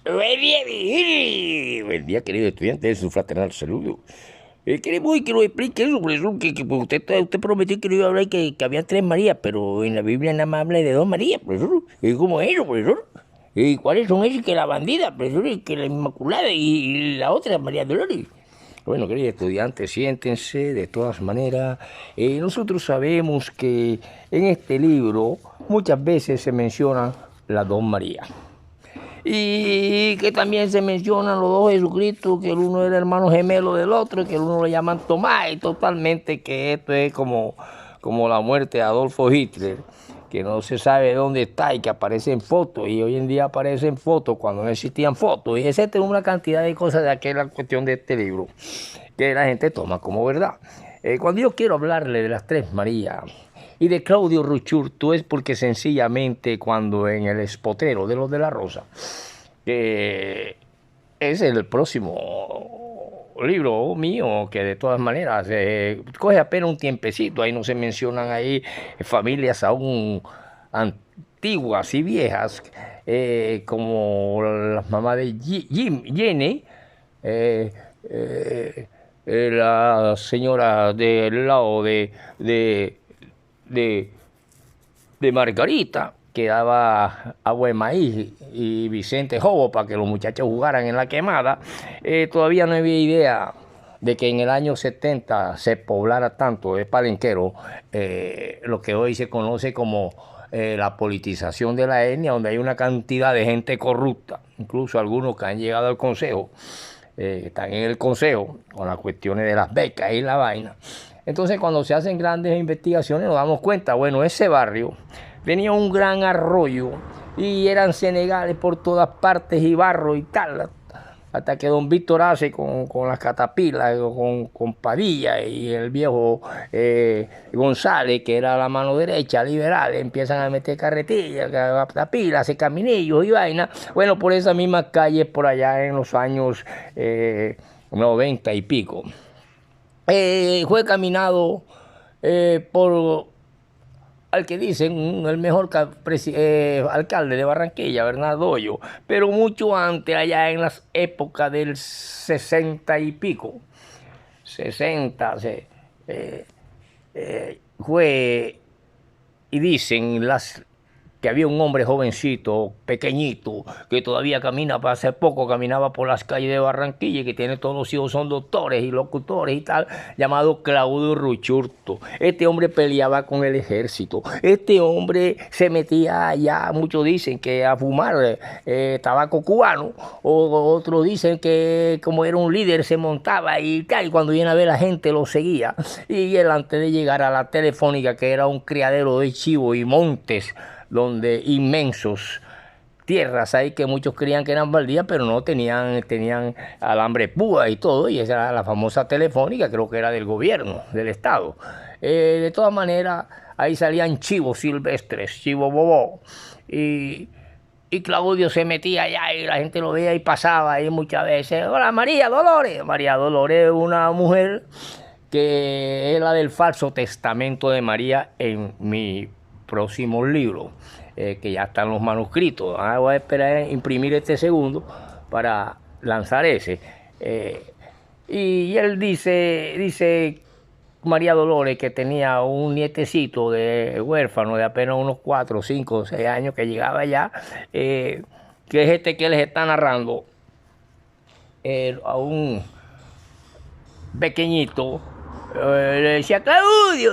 Buen día, querido estudiante, es un fraternal saludo. Queremos que nos explique eso, profesor, que pues, usted prometió que no iba a hablar que había tres Marías, pero en la Biblia nada más habla de dos Marías, profesor. ¿Cómo es eso, profesor? ¿Y cuáles son esas? Que la bandida, profesor, y que la Inmaculada y la otra, María Dolores. Bueno, queridos estudiantes, siéntense de todas maneras. Nosotros sabemos que en este libro muchas veces se mencionan las dos Marías. Y que también se mencionan los dos Jesucristos, que el uno era hermano gemelo del otro, que el uno lo llaman Tomás, y totalmente que esto es como la muerte de Adolfo Hitler, que no se sabe dónde está y que aparece en fotos, y hoy en día aparece en fotos cuando no existían fotos, y etcétera, una cantidad de cosas de aquella cuestión de este libro, que la gente toma como verdad. Cuando yo quiero hablarle de las tres Marías, y de Claudio Ruchurtu es porque sencillamente cuando en el Espotero de los de la Rosa, que es el próximo libro mío, que de todas maneras coge apenas un tiempecito, ahí no se mencionan ahí familias aún antiguas y viejas, como las mamás de Jenny, eh, eh, la señora del lado de, de Margarita, que daba agua de maíz, y Vicente Jobo para que los muchachos jugaran en la quemada. Todavía no había idea de que en el año 70 se poblara tanto de Palenquero, lo que hoy se conoce como la politización de la etnia, donde hay una cantidad de gente corrupta, incluso algunos que han llegado al consejo, están en el consejo con las cuestiones de las becas y la vaina. Entonces, cuando se hacen grandes investigaciones nos damos cuenta, bueno, ese barrio tenía un gran arroyo y eran senegales por todas partes y barro y tal, hasta que don Víctor hace con las catapilas, con Padilla y el viejo González, que era la mano derecha liberal, empiezan a meter carretillas, catapilas, hacer caminillos y vaina. Bueno, por esas mismas calles por allá en los años 90 y pico. Fue caminado por al que dicen el mejor alcalde de Barranquilla, Bernardo Hoyo, pero mucho antes, allá en las épocas del 60 y pico, 60, fue, y dicen que había un hombre jovencito, pequeñito, que todavía camina, para hace poco caminaba por las calles de Barranquilla y que tiene todos los hijos, son doctores y locutores y tal, llamado Claudio Ruchurtu. Este hombre peleaba con el ejército. Este hombre se metía allá, muchos dicen que a fumar tabaco cubano, o otros dicen que como era un líder se montaba y tal, y cuando viene a ver la gente lo seguía. Y él, antes de llegar a la Telefónica, que era un criadero de chivo y montes, donde inmensos tierras ahí que muchos creían que eran baldías, pero no tenían alambre púa y todo, y esa era la famosa Telefónica, creo que era del gobierno, del Estado. De todas maneras, ahí salían chivos silvestres, chivo bobó, y Claudio se metía allá y la gente lo veía y pasaba ahí muchas veces. Hola, María Dolores. María Dolores es una mujer que es la del falso testamento de María en mi próximo libro, que ya están los manuscritos. Voy a esperar a imprimir este segundo para lanzar ese. Y él dice María Dolores, que tenía un nietecito de huérfano de apenas unos 4, 5, 6 años que llegaba ya, que es este que les está narrando, a un pequeñito. Le decía Claudio,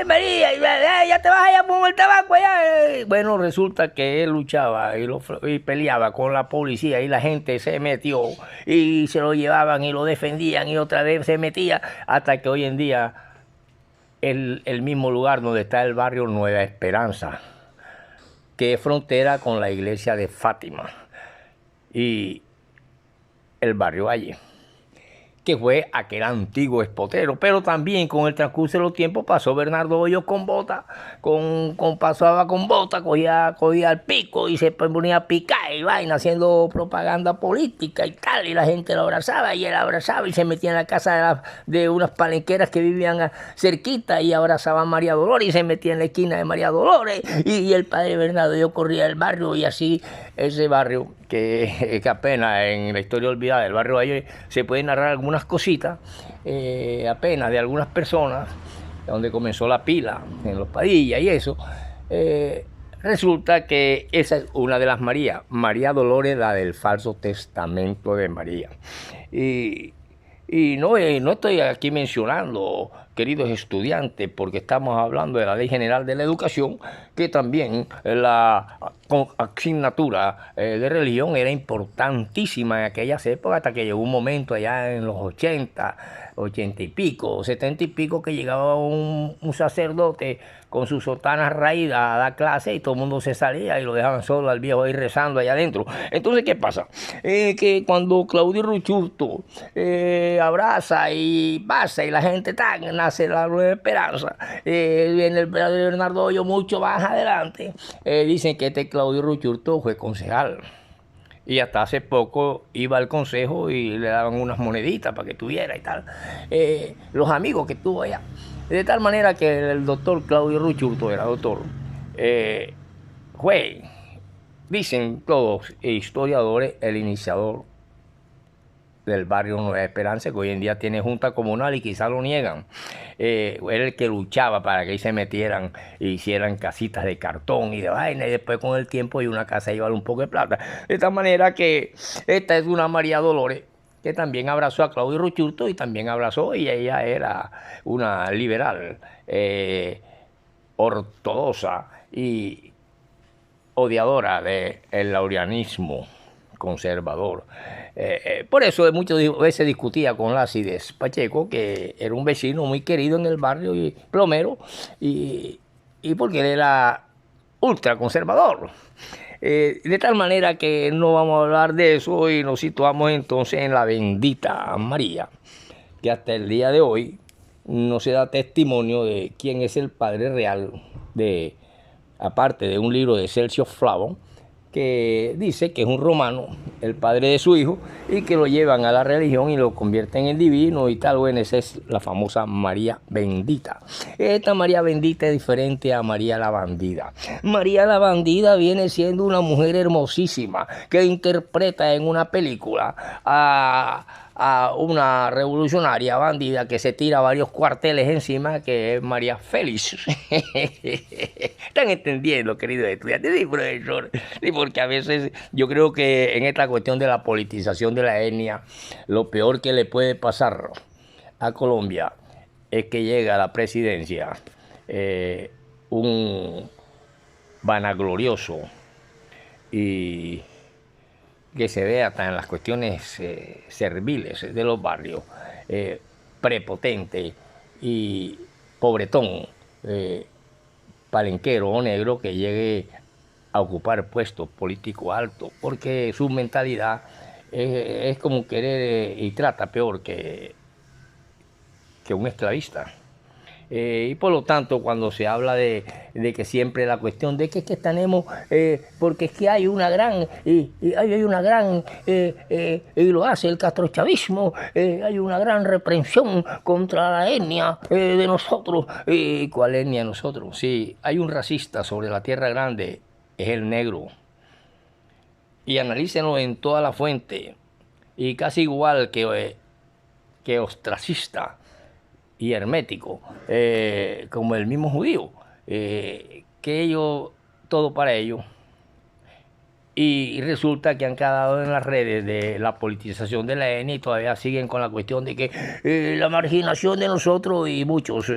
María, ya te vas allá por el tabaco allá. Bueno, resulta que él luchaba y peleaba con la policía y la gente se metió y se lo llevaban y lo defendían y otra vez se metía, hasta que hoy en día el mismo lugar donde está el barrio Nueva Esperanza, que es frontera con la iglesia de Fátima y el barrio allí, que fue aquel antiguo espotero, pero también con el transcurso de los tiempos pasó Bernardo Hoyos con bota, pasaba con bota, cogía el pico y se ponía a picar y vaina, haciendo propaganda política y tal, y la gente lo abrazaba y él abrazaba y se metía en la casa de unas palenqueras que vivían cerquita y abrazaba a María Dolores y se metía en la esquina de María Dolores y el padre Bernardo Hoyos corría el barrio y así ese barrio que apenas en la historia olvidada del barrio Valle se pueden narrar algunas cositas, apenas de algunas personas, donde comenzó la pila, en los Padillas y eso. Resulta que esa es una de las Marías, María Dolores, la del falso testamento de María. Y no estoy aquí mencionando, queridos estudiantes, porque estamos hablando de la Ley General de la Educación, que también la asignatura de religión era importantísima en aquellas épocas, hasta que llegó un momento allá en los 80 y pico, 70 y pico, que llegaba un sacerdote con su sotana raída a dar clase y todo el mundo se salía y lo dejaban solo al viejo ahí rezando allá adentro. Entonces, ¿qué pasa? Que cuando Claudio Ruchurto abraza y pasa y la gente nace la nueva esperanza, viene el padre Bernardo Hoyos mucho más adelante, dicen que este Claudio Ruchurto fue concejal. Y hasta hace poco iba al consejo y le daban unas moneditas para que tuviera y tal. Los amigos que tuvo allá. De tal manera que el doctor Claudio Ruchurto era doctor. Fue, dicen todos historiadores, el iniciador del barrio Nueva Esperanza, que hoy en día tiene junta comunal y quizá lo niegan. Era el que luchaba para que ahí se metieran e hicieran casitas de cartón y de vaina, y después con el tiempo y una casa iba a dar un poco de plata. De tal manera que esta es una María Dolores que también abrazó a Claudio Ruchurto y también abrazó, y ella era una liberal, ortodoxa y odiadora del laureanismo conservador. Por eso muchas veces discutía con Lácides Pacheco, que era un vecino muy querido en el barrio y plomero, y porque él era ultra conservador. De tal manera que no vamos a hablar de eso y nos situamos entonces en la bendita María, que hasta el día de hoy no se da testimonio de quién es el padre real, aparte de un libro de Celso Flavon, que dice que es un romano, el padre de su hijo, y que lo llevan a la religión y lo convierten en divino y tal. Bueno, esa es la famosa María Bendita. Esta María Bendita es diferente a María la Bandida. María la Bandida viene siendo una mujer hermosísima que interpreta en una película a una revolucionaria bandida que se tira varios cuarteles encima, que es María Félix. ¿Están entendiendo, queridos estudiantes? Sí, profesor. Sí, porque a veces yo creo que en esta cuestión de la politización de la etnia, lo peor que le puede pasar a Colombia es que llega a la presidencia un vanaglorioso y que se ve hasta en las cuestiones serviles de los barrios, prepotente y pobretón, palenquero o negro, que llegue a ocupar puestos políticos altos, porque su mentalidad es como querer y trata peor que un esclavista. Y por lo tanto, cuando se habla de que siempre la cuestión de que tenemos, porque es que hay una gran, y lo hace el castrochavismo, hay una gran reprensión contra la etnia de nosotros. ¿Cuál etnia de nosotros? Sí, hay un racista sobre la tierra grande, es el negro. Y analícenlo en toda la fuente, y casi igual que ostracista y hermético, como el mismo judío, que ellos, todo para ellos. Y resulta que han quedado en las redes de la politización de la etnia y todavía siguen con la cuestión de que la marginación de nosotros, y muchos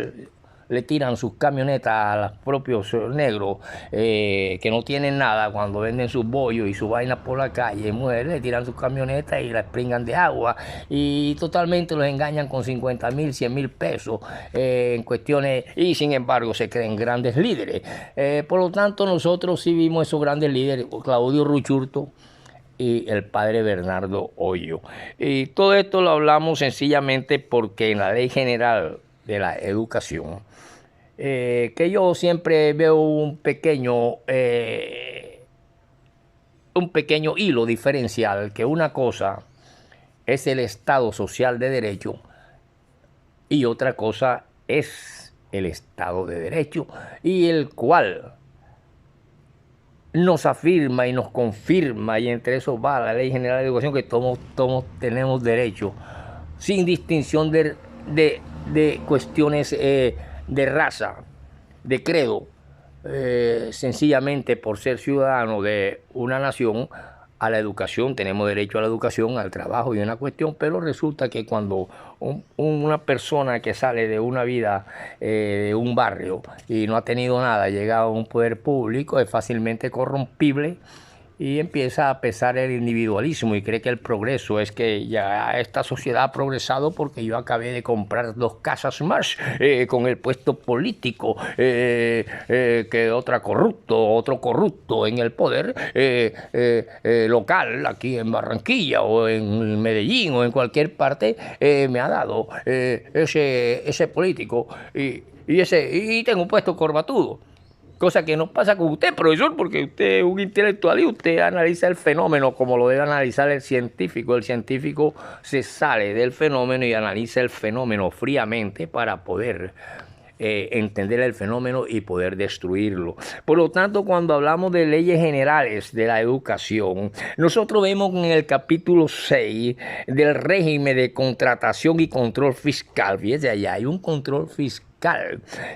le tiran sus camionetas a los propios negros que no tienen nada, cuando venden sus bollos y sus vainas por la calle, mujeres, le tiran sus camionetas y las pringan de agua y totalmente los engañan con 50,000, 100,000 pesos en cuestiones, y sin embargo se creen grandes líderes. Por lo tanto, nosotros sí vimos esos grandes líderes. Claudio Ruchurto y el padre Bernardo Hoyo. Y todo esto lo hablamos sencillamente porque en la Ley General de la Educación, que yo siempre veo un pequeño hilo diferencial, que una cosa es el Estado social de derecho y otra cosa es el Estado de derecho, y el cual nos afirma y nos confirma, y entre eso va la Ley General de Educación, que todos tenemos derecho, sin distinción de cuestiones de raza, de credo, sencillamente por ser ciudadano de una nación. A la educación, tenemos derecho a la educación, al trabajo y una cuestión, pero resulta que cuando una persona que sale de una vida, de un barrio y no ha tenido nada, llega a un poder público, es fácilmente corrompible y empieza a pesar el individualismo y cree que el progreso es que ya esta sociedad ha progresado porque yo acabé de comprar 2 casas más con el puesto político, que otro corrupto en el poder local aquí en Barranquilla o en Medellín o en cualquier parte me ha dado ese político y tengo un puesto corbatudo. Cosa que no pasa con usted, profesor, porque usted es un intelectual y usted analiza el fenómeno como lo debe analizar el científico. El científico se sale del fenómeno y analiza el fenómeno fríamente para poder entender el fenómeno y poder destruirlo. Por lo tanto, cuando hablamos de leyes generales de la educación, nosotros vemos en el capítulo 6 del régimen de contratación y control fiscal. Fíjese, allá hay un control fiscal.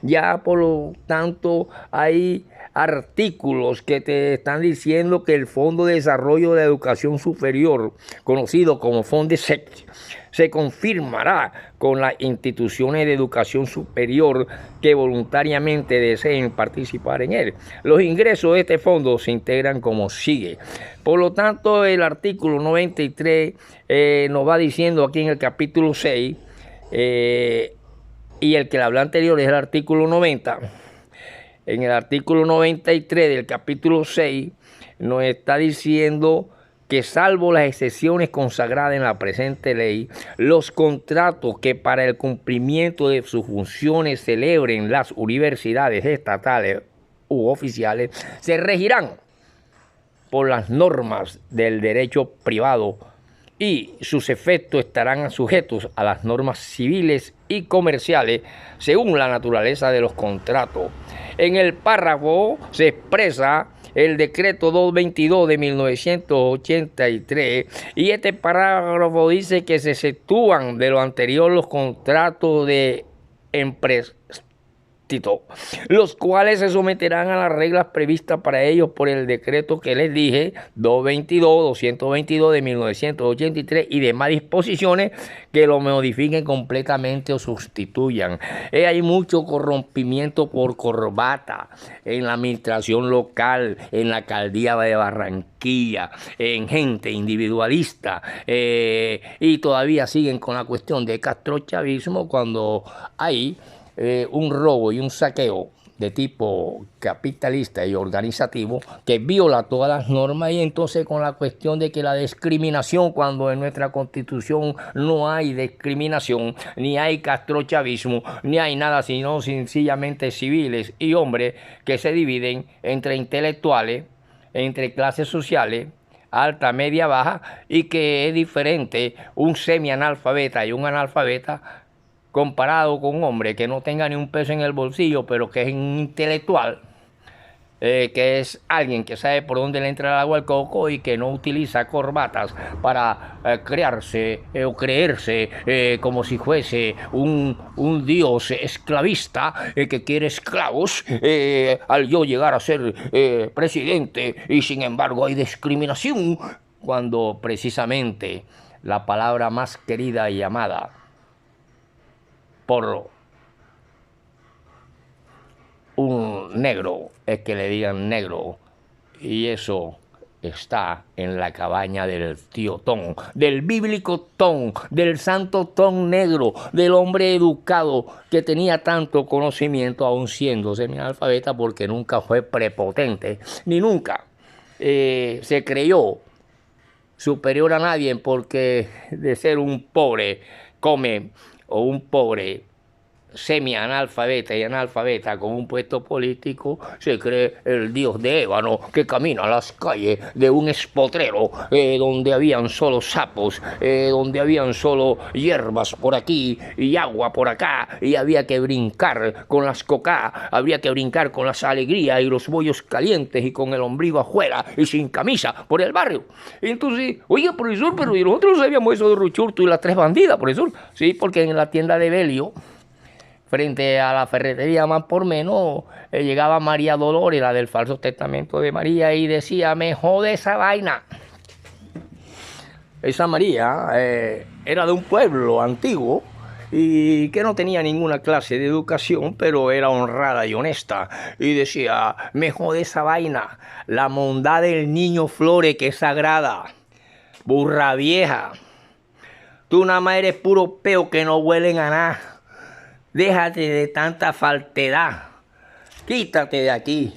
Ya por lo tanto hay artículos que te están diciendo que el Fondo de Desarrollo de la Educación Superior, conocido como FONDESEC, se confirmará con las instituciones de educación superior que voluntariamente deseen participar en él. Los ingresos de este fondo se integran como sigue. Por lo tanto, el artículo 93 nos va diciendo aquí en el capítulo 6, y el que le hablé anterior es el artículo 90. En el artículo 93 del capítulo 6 nos está diciendo que salvo las excepciones consagradas en la presente ley, los contratos que para el cumplimiento de sus funciones celebren las universidades estatales u oficiales se regirán por las normas del derecho privado y sus efectos estarán sujetos a las normas civiles y comerciales según la naturaleza de los contratos. En el párrafo se expresa el decreto 222 de 1983 y este párrafo dice que se exceptúan de lo anterior los contratos de empresa, los cuales se someterán a las reglas previstas para ellos por el decreto que les dije, 222 de 1983 y demás disposiciones que lo modifiquen completamente o sustituyan. Hay mucho corrompimiento por corbata en la administración local, en la alcaldía de Barranquilla, en gente individualista, y todavía siguen con la cuestión de castrochavismo cuando hay un robo y un saqueo de tipo capitalista y organizativo que viola todas las normas, y entonces con la cuestión de que la discriminación, cuando en nuestra Constitución no hay discriminación, ni hay castrochavismo, ni hay nada sino sencillamente civiles y hombres que se dividen entre intelectuales, entre clases sociales, alta, media, baja, y que es diferente un semi-analfabeta y un analfabeta comparado con un hombre que no tenga ni un peso en el bolsillo, pero que es un intelectual, que es alguien que sabe por dónde le entra el agua al coco y que no utiliza corbatas para crearse o creerse como si fuese un dios esclavista que quiere esclavos al yo llegar a ser presidente, y sin embargo hay discriminación, cuando precisamente la palabra más querida y amada por un negro es que le digan negro, y eso está en la cabaña del tío Tom, del bíblico Tom, del santo Tom negro, del hombre educado que tenía tanto conocimiento aun siendo semianalfabeta, porque nunca fue prepotente ni nunca se creyó superior a nadie porque de ser un pobre come o un pobre semi-analfabeta y analfabeta con un puesto político, se cree el dios de ébano que camina a las calles de un espotrero donde habían solo sapos, donde habían solo hierbas por aquí y agua por acá, y había que brincar con las cocá, había que brincar con las alegrías y los bollos calientes y con el ombligo afuera y sin camisa por el barrio. Y entonces, oiga, profesor, pero nosotros sabíamos eso de Ruchurtu y las tres bandidas, profesor. Sí, porque en la tienda de Belio, frente a la ferretería Más por Menos, llegaba María Dolores, la del falso testamento de María, y decía, me jode esa vaina. Esa María era de un pueblo antiguo y que no tenía ninguna clase de educación, pero era honrada y honesta. Y decía, me jode esa vaina, la mondad del niño Flores, que es sagrada, burra vieja. Tú nada más eres puro peo que no huelen a nada. Déjate de tanta faltedad. Quítate de aquí.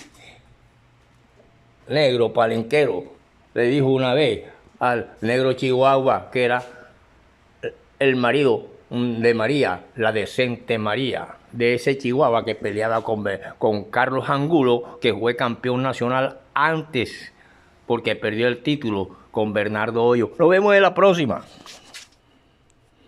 Negro palenquero, le dijo una vez al negro Chihuahua, que era el marido de María, la decente María, de ese Chihuahua que peleaba con Carlos Angulo, que fue campeón nacional antes, porque perdió el título con Bernardo Hoyo. Nos vemos en la próxima.